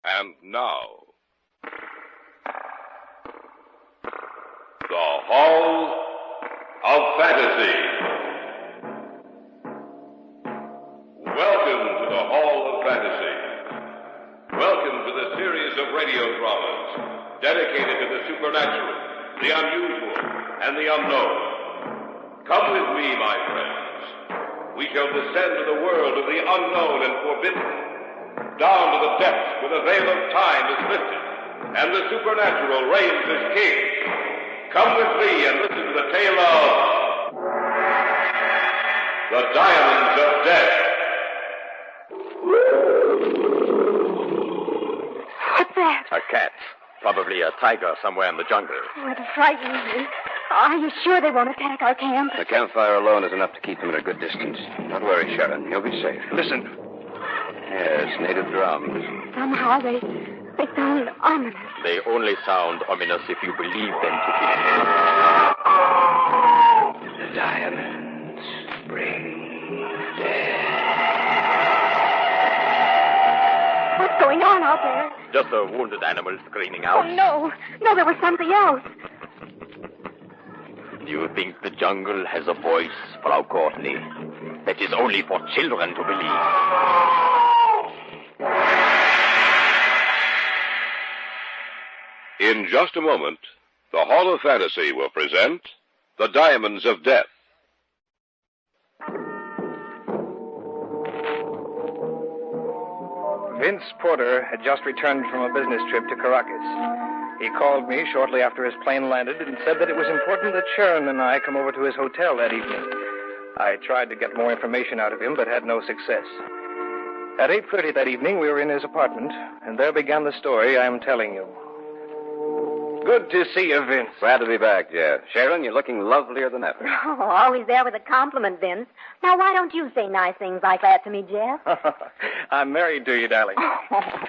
And now, the Hall of Fantasy. Welcome to the Hall of Fantasy. Welcome to the series of radio dramas dedicated to the supernatural, the unusual, and the unknown. Come with me, my friends. We shall descend to the world of the unknown and forbidden, down to the depths where the veil of time is lifted, and the supernatural reigns as king. Come with me and listen to the tale of the Diamonds of Death. What's that? A cat. Probably a tiger somewhere in the jungle. Oh, it frightens me. Are you sure they won't attack our camp? The campfire alone is enough to keep them at a good distance. Don't worry, Sharon. You'll be safe. Listen. Yes, native drums. Somehow they sound ominous. They only sound ominous if you believe them to be. The diamonds bring death. What's going on out there? Just a wounded animal screaming out. Oh, no. No, there was something else. Do you think the jungle has a voice, Frau Courtney? That is only for children to believe. In just a moment, the Hall of Fantasy will present the Diamonds of Death. Vince Porter had just returned from a business trip to Caracas. He called me shortly after his plane landed and said that it was important that Sharon and I come over to his hotel that evening. I tried to get more information out of him, but had no success. At 8:30 that evening, we were in his apartment, and there began the story I am telling you. Good to see you, Vince. Glad to be back, Jeff. Sharon, you're looking lovelier than ever. Oh, always there with a compliment, Vince. Now, why don't you say nice things like that to me, Jeff? I'm married to you, darling.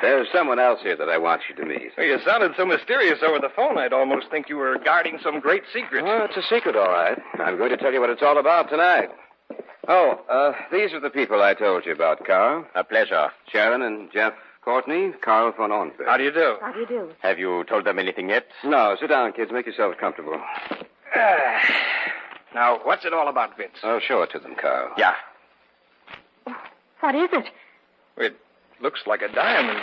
There's someone else here that I want you to meet. Well, you sounded so mysterious over the phone, I'd almost think you were guarding some great secret. Well, it's a secret, all right. I'm going to tell you what it's all about tonight. These are the people I told you about, Carl. A pleasure. Sharon and Jeff Courtney, Carl von Ornberg. How do you do? How do you do? Have you told them anything yet? No, sit down, kids. Make yourselves comfortable. Now, what's it all about, Vince? Oh, show it to them, Carl. Yeah. What is it? It looks like a diamond,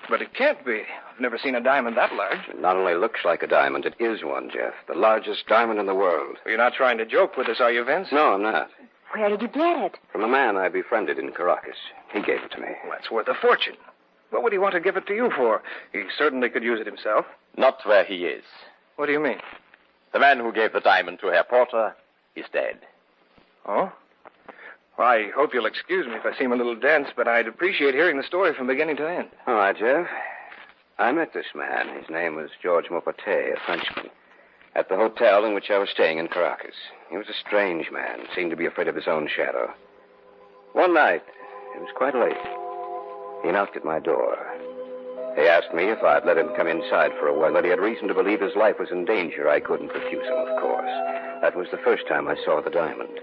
but it can't be. I've never seen a diamond that large. It not only looks like a diamond, it is one, Jeff. The largest diamond in the world. You're not trying to joke with us, are you, Vince? No, I'm not. Where did you get it? From a man I befriended in Caracas. He gave it to me. Well, that's worth a fortune. What would he want to give it to you for? He certainly could use it himself. Not where he is. What do you mean? The man who gave the diamond to Herr Porter is dead. Oh? Well, I hope you'll excuse me if I seem a little dense, but I'd appreciate hearing the story from beginning to end. All right, Jeff. I met this man. His name was George Maupetit, a Frenchman, at the hotel in which I was staying in Caracas. He was a strange man, seemed to be afraid of his own shadow. One night, it was quite late, he knocked at my door. He asked me if I'd let him come inside for a while, that he had reason to believe his life was in danger. I couldn't refuse him, of course. That was the first time I saw the diamond.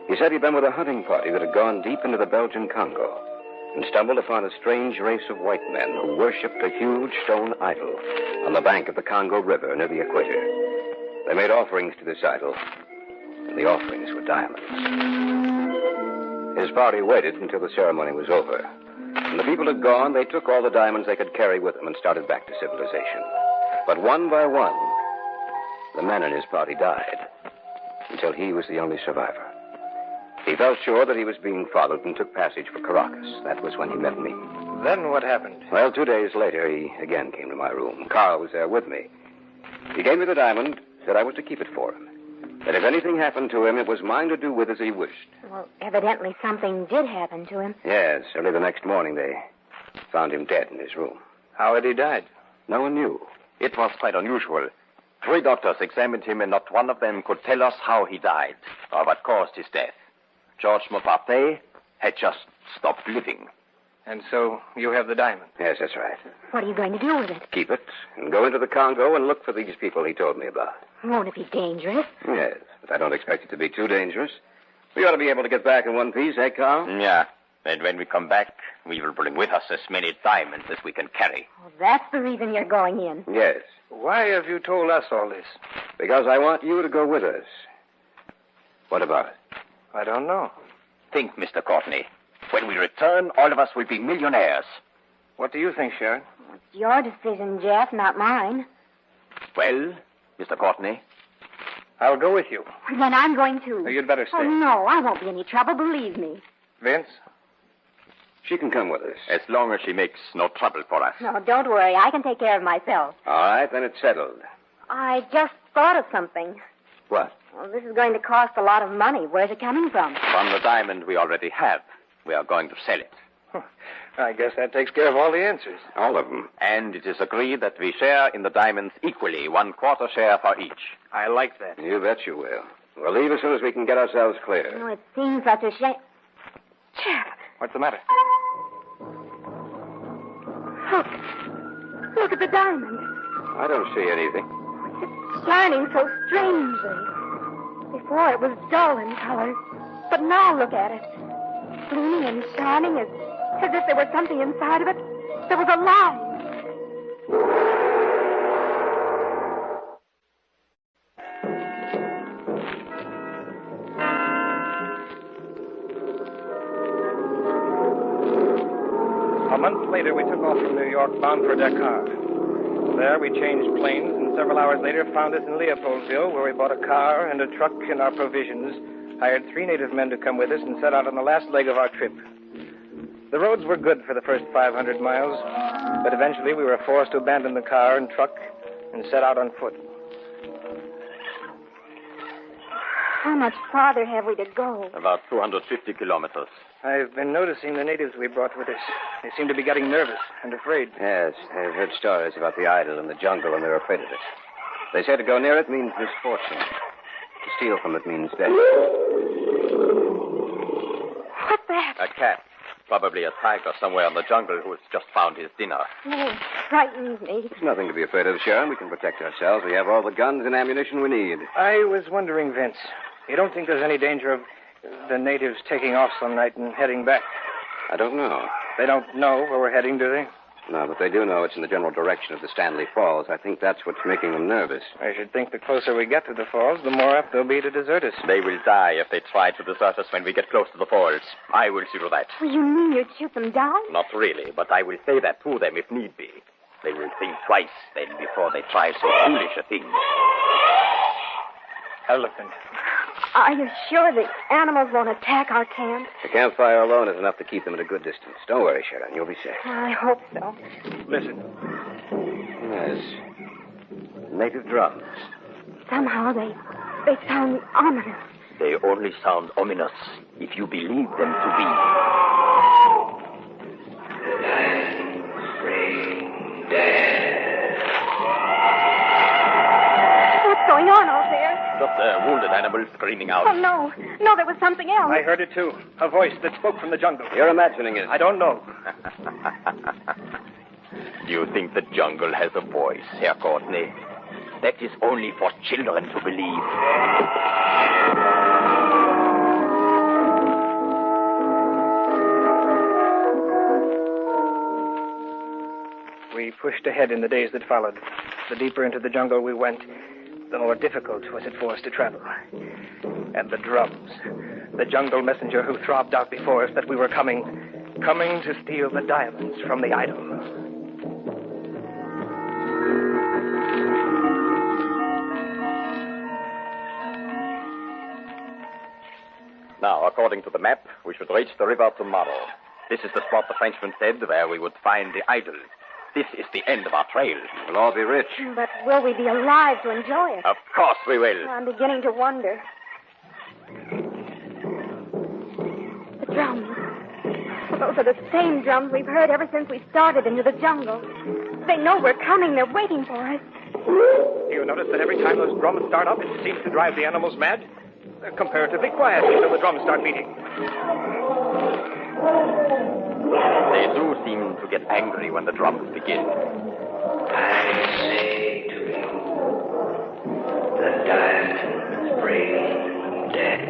He said he'd been with a hunting party that had gone deep into the Belgian Congo and stumbled upon a strange race of white men who worshipped a huge stone idol on the bank of the Congo River near the equator. They made offerings to this idol, and the offerings were diamonds. His party waited until the ceremony was over. When the people had gone, they took all the diamonds they could carry with them and started back to civilization. But one by one, the men in his party died, until he was the only survivor. He felt sure that he was being followed and took passage for Caracas. That was when he met me. Then what happened? Well, 2 days later, he again came to my room. Carl was there with me. He gave me the diamond, said I was to keep it for him. That if anything happened to him, it was mine to do with as he wished. Well, evidently something did happen to him. Yes, early the next morning, they found him dead in his room. How had he died? No one knew. It was quite unusual. 3 doctors examined him, and not one of them could tell us how he died or what caused his death. George Maupetit had just stopped living. And so you have the diamond? Yes, that's right. What are you going to do with it? Keep it and go into the Congo and look for these people he told me about. Won't it be dangerous? Yes, but I don't expect it to be too dangerous. We ought to be able to get back in one piece, eh, Carl? Yeah. And when we come back, We will bring with us as many diamonds as we can carry. Oh, that's the reason you're going in. Yes, Why have you told us all this? because I want you to go with us. What about it? I don't know. Think, Mr. Courtney. When we return, all of us will be millionaires. What do you think, Sharon? It's your decision, Jeff, not mine. Well, Mr. Courtney? I'll go with you. Then I'm going too. You'd better stay. Oh, no, I won't be any trouble, believe me. Vince? She can come with us. As long as she makes no trouble for us. No, don't worry. I can take care of myself. All right, then it's settled. I just thought of something. What? Well, this is going to cost a lot of money. Where's it coming from? From the diamond we already have. We are going to sell it. I guess that takes care of all the answers. All of them. And it is agreed that we share in the diamonds equally, 1/4 share for each. I like that. You bet you will. We'll leave as soon as we can get ourselves clear. Oh, it seems such a shame. Jeff, What's the matter? look. Look at the diamond. I don't see anything. It's shining so strangely. Before it was dull in color. But now look at it. Gleaming and shining as if there was something inside of it. There was alive. A month later, we took off from New York, bound for Dakar. There, we changed planes, and several hours later found us in Leopoldville, where we bought a car and a truck and our provisions, hired 3 native men to come with us, and set out on the last leg of our trip. The roads were good for the first 500 miles, but eventually we were forced to abandon the car and truck and set out on foot. How much farther have we to go? About 250 kilometers. I've been noticing the natives we brought with us. They seem to be getting nervous and afraid. Yes, I've heard stories about the idol in the jungle, and they're afraid of it. They say to go near it means misfortune. To steal from it means death. What's that? A cat. Probably a tiger somewhere in the jungle who has just found his dinner. Oh, it frightens me. There's nothing to be afraid of, Sharon. We can protect ourselves. We have all the guns and ammunition we need. I was wondering, Vince, you don't think there's any danger of the natives taking off some night and heading back? I don't know. They don't know where we're heading, do they? No, but they do know it's in the general direction of the Stanley Falls. I think that's what's making them nervous. I should think the closer we get to the falls, the more apt they'll be to desert us. They will die if they try to desert us when we get close to the falls. I will see to that. Well, you mean you'd shoot them down? Not really, but I will say that to them if need be. They will think twice then before they try so foolish a thing. Elephant. Are you sure the animals won't attack our camp? The campfire alone is enough to keep them at a good distance. Don't worry, Sharon. You'll be safe. I hope so. Listen. Yes. Native drums. Somehow they sound ominous. They only sound ominous if you believe them to be. What's going on out there? Just a wounded animal screaming out. Oh, no. No, there was something else. I heard it, too. A voice that spoke from the jungle. You're imagining it. I don't know. Do you think the jungle has a voice, Herr Courtney? That is only for children to believe. We pushed ahead in the days that followed. The deeper into the jungle we went, the more difficult was it for us to travel. And the drums. The jungle messenger who throbbed out before us that we were coming to steal the diamonds from the idol. Now, according to the map, we should reach the river tomorrow. This is the spot the Frenchman said where we would find the idol. This is the end of our trail. We'll all be rich. But will we be alive to enjoy it? Of course we will. I'm beginning to wonder. The drums. Those are the same drums we've heard ever since we started into the jungle. They know we're coming. They're waiting for us. Do you notice that every time those drums start up, it seems to drive the animals mad? They're comparatively quiet until the drums start beating. They do seem to get angry when the drums begin. I say to you, the diamonds bring death.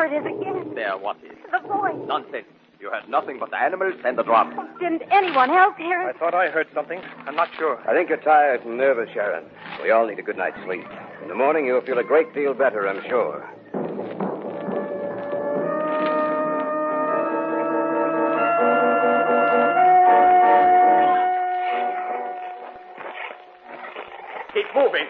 There it is again. There, what is? The voice. Nonsense. You heard nothing but the animals and the drum. Oh, didn't anyone else hear I it? thought I heard something. I'm not sure. I think you're tired and nervous, Sharon. We all need a good night's sleep. In the morning, you'll feel a great deal better, I'm sure. Keep moving.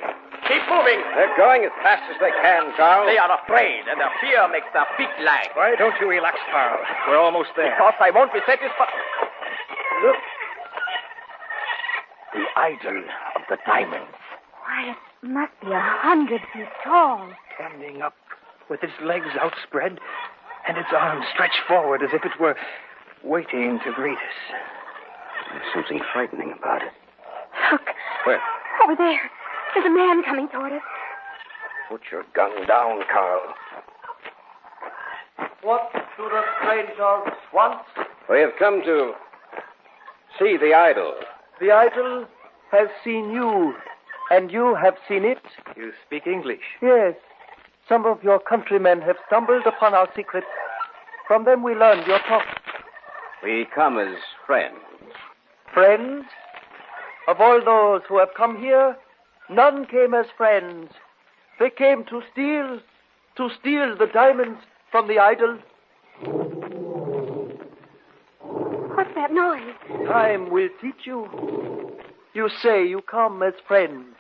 Keep moving. They're going as fast as they can, Carl. They are afraid, and their fear makes their feet lag. Why don't you relax, Carl? We're almost there. Because I won't be satisfied. Look. The idol of the diamonds. Why, it must be 100 feet tall. Standing up with its legs outspread and its arms stretched forward as if it were waiting to greet us. There's something frightening about it. Look. Where? Over there. There's a man coming toward us. Put your gun down, Carl. What do the strangers want? We have come to see the idol. The idol has seen you, and you have seen it? You speak English. Yes. Some of your countrymen have stumbled upon our secret. From them we learned your talk. We come as friends. Friends? Of all those who have come here, none came as friends. They came to steal the diamonds from the idol. What's that noise? Time will teach you. You say you come as friends.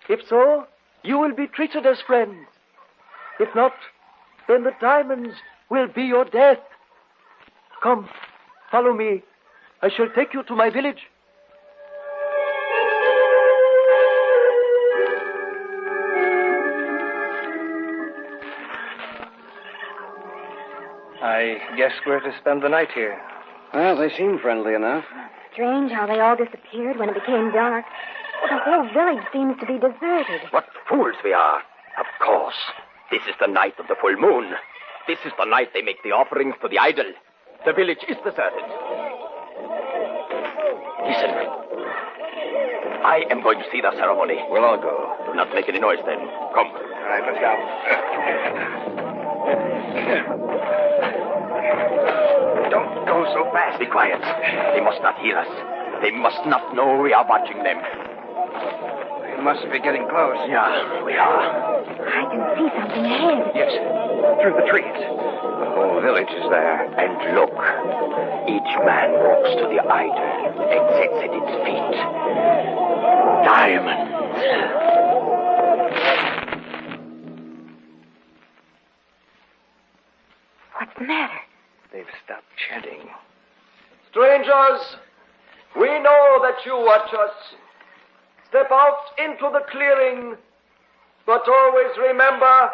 If so, you will be treated as friends. If not, then the diamonds will be your death. Come, follow me. I shall take you to my village. I guess we're to spend the night here. Well, they seem friendly enough. Strange how they all disappeared when it became dark. The whole village seems to be deserted. What fools we are. Of course. This is the night of the full moon. This is the night they make the offerings to the idol. The village is deserted. Listen. I am going to see the ceremony. We'll all go. Do not make any noise then. Come. All right, let's go. Don't go so fast. Be quiet. They must not hear us. They must not know we are watching them. We must be getting close. Yeah, we are. I can see something ahead. Yes, through the trees. The whole village is there. And look. Each man walks to the idol and sits at its feet. Diamonds. What's the matter? They've stopped chanting. Strangers, we know that you watch us. Step out into the clearing, but always remember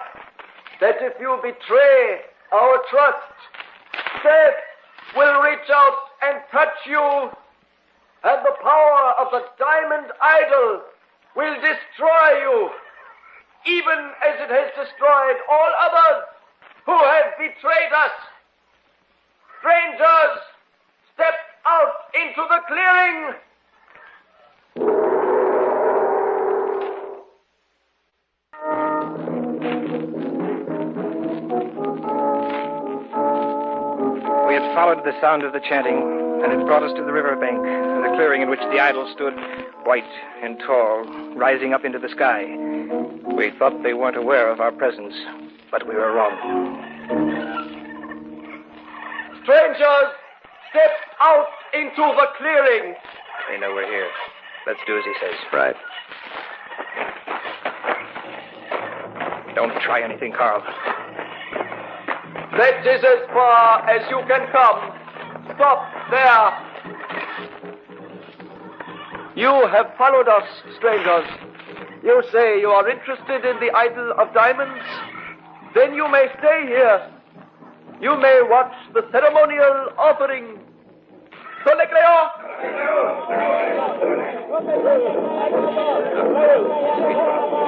that if you betray our trust, death will reach out and touch you, and the power of the diamond idol will destroy you, even as it has destroyed all others who have betrayed us. Strangers, step out into the clearing. We had followed the sound of the chanting, and it brought us to the riverbank and the clearing in which the idol stood, white and tall, rising up into the sky. We thought they weren't aware of our presence, but we were wrong. Strangers, step out into the clearing. They know we're here. Let's do as he says. Right. Don't try anything, Carl. That is as far as you can come. Stop there. You have followed us, strangers. You say you are interested in the idol of diamonds? Then you may stay here. You may watch the ceremonial offering. Solecleo!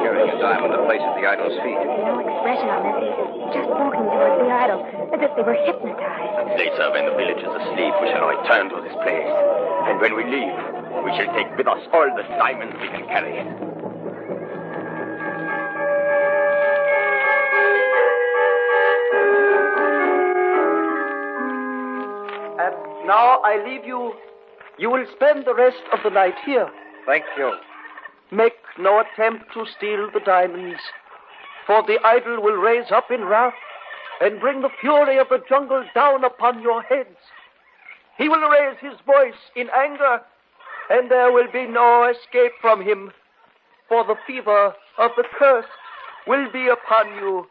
Carrying a diamond that places the idol's feet. No expression on their faces, just walking towards the idol, as if they were hypnotized. Later, when the village is asleep, we shall return to this place. And when we leave, we shall take with us all the diamonds we can carry. And now I leave you. You will spend the rest of the night here. Thank you. Make no attempt to steal the diamonds, for the idol will raise up in wrath and bring the fury of the jungle down upon your heads. He will raise his voice in anger, and there will be no escape from him, for the fever of the cursed will be upon you,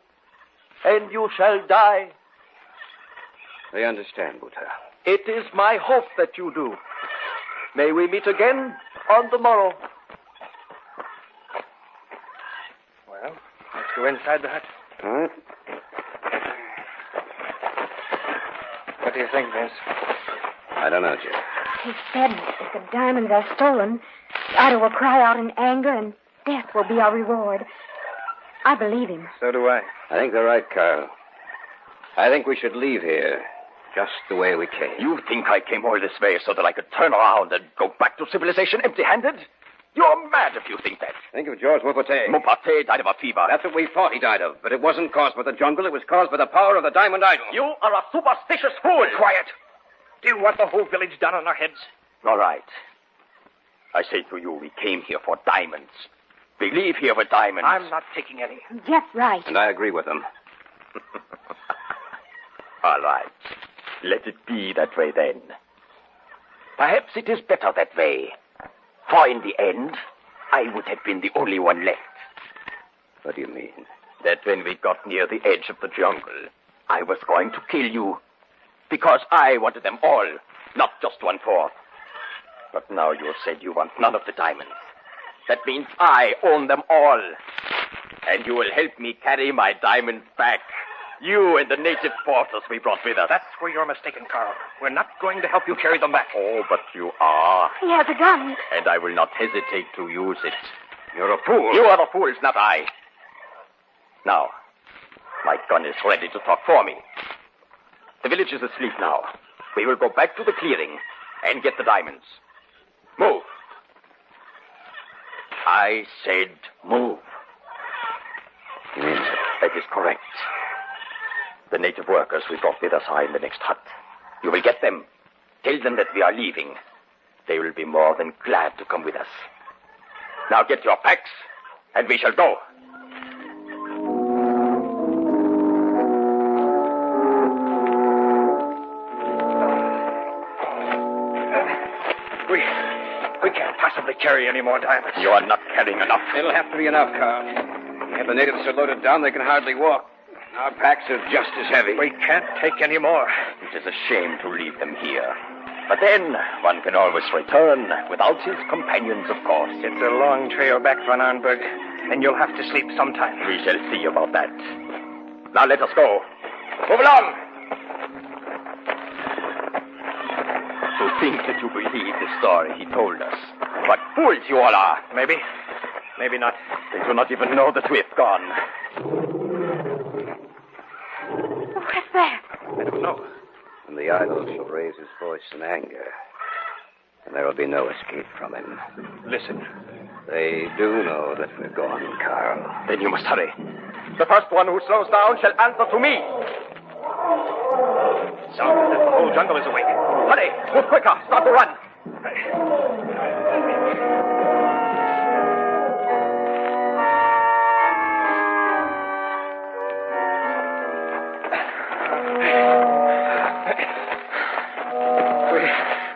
and you shall die. I understand, Buddha. It is my hope that you do. May we meet again on the morrow. Well, let's go inside the hut. All right. What do you think, Vince? I don't know, Jeff. He said if the diamonds are stolen, the idol will cry out in anger and death will be our reward. I believe him. So do I. I think they're right, Carl. I think we should leave here just the way we came. You think I came all this way so that I could turn around and go back to civilization empty-handed? You're mad if you think that. Think of George Maupassant. Maupassant died of a fever. That's what we thought he died of, but it wasn't caused by the jungle. It was caused by the power of the diamond idol. You are a superstitious fool. Quiet. Do you want the whole village down on our heads? All right. I say to you, we came here for diamonds. We leave here with diamonds. I'm not taking any. Jeff's right. And I agree with him. All right. Let it be that way then. Perhaps it is better that way. For in the end, I would have been the only one left. What do you mean? That when we got near the edge of the jungle, I was going to kill you. Because I wanted them all, not just 1/4. But now you said you want none of the diamonds. That means I own them all. And you will help me carry my diamonds back. You and the native porters we brought with us. That's where you're mistaken, Carl. We're not going to help you carry them back. Oh, but you are. He has a gun. And I will not hesitate to use it. You're a fool. You are the fools, not I. Now, my gun is ready to talk for me. The village is asleep now. We will go back to the clearing and get the diamonds. Move. I said move. Yes. That is correct. The native workers we brought with us are in the next hut. You will get them. Tell them that we are leaving. They will be more than glad to come with us. Now get your packs, and we shall go. We can't possibly carry any more diamonds. You are not carrying enough. It'll have to be enough, Carl. If the natives are loaded down, they can hardly walk. Our packs are just as heavy. We can't take any more. It is a shame to leave them here. But then, one can always return without his companions, of course. It's a long trail back von Arnberg, and you'll have to sleep sometime. We shall see about that. Now let us go. Move along! To think that you believe the story he told us. What fools you all are. Maybe. Maybe not. They do not even know that we have gone. What's that? I don't know. And the idol shall raise his voice in anger. And there will be no escape from him. Listen. They do know that we're gone, Carl. Then you must hurry. The first one who slows down shall answer to me. Sounds as if the whole jungle is awake. Hurry! Move quicker! Start to run!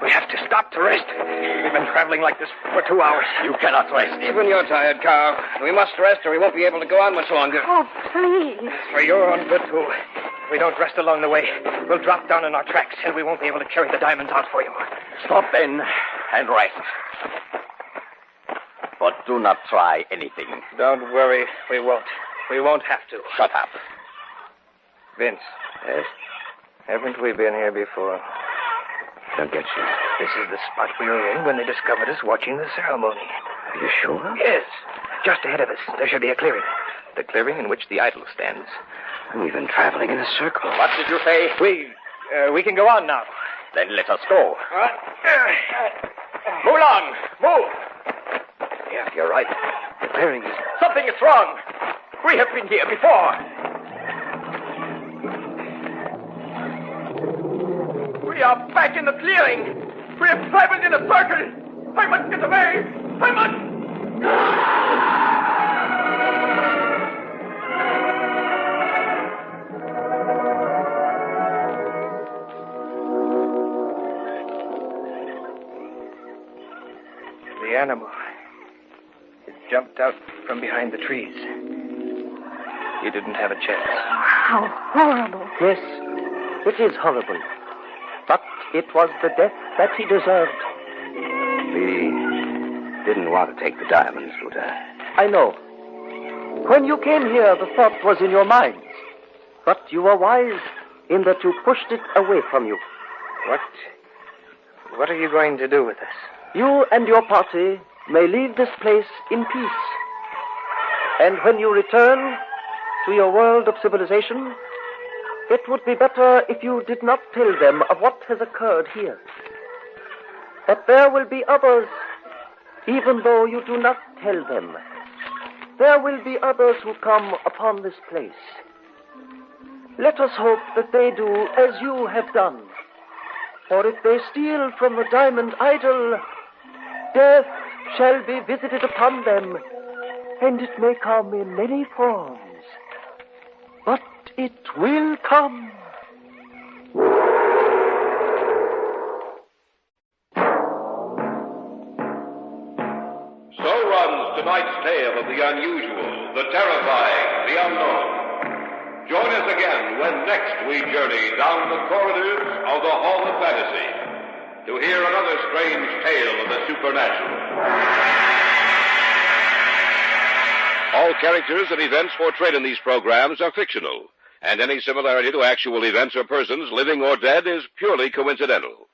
We have to stop to rest. We've been traveling like this for 2 hours. You cannot rest. Even you're tired, Carl. We must rest or we won't be able to go on much longer. Oh, please. For your own good, too. If we don't rest along the way, we'll drop down in our tracks, and we won't be able to carry the diamonds out for you. Stop then and rest. But do not try anything. Don't worry, we won't. We won't have to. Shut up. Vince, Yes? haven't we been here before? Don't get you. This is the spot we were in when they discovered us watching the ceremony. Are you sure? Yes. Just ahead of us, there should be a clearing. The clearing in which the idol stands. We've been traveling in a circle. What did you say? We can go on now. Then let us go. Move along. Move. Yeah, you're right. The clearing is... Something is wrong. We have been here before. We are back in the clearing. We have traveled in a circle. I must get away. I must. The animal. It jumped out from behind the trees. He didn't have a chance. How horrible. Yes, it is horrible. But it was the death that he deserved. We didn't want to take the diamonds, Luther. I know. When you came here, the thought was in your minds. But you were wise in that you pushed it away from you. What are you going to do with us? You and your party may leave this place in peace. And when you return to your world of civilization, it would be better if you did not tell them of what has occurred here. But there will be others, even though you do not tell them. There will be others who come upon this place. Let us hope that they do as you have done. For if they steal from the diamond idol, death shall be visited upon them, and it may come in many forms. But it will come. So runs tonight's tale of the unusual, the terrifying, the unknown. Join us again when next we journey down the corridors of the Hall of Fantasy to hear another strange tale of the supernatural. All characters and events portrayed in these programs are fictional, and any similarity to actual events or persons, living or dead, is purely coincidental.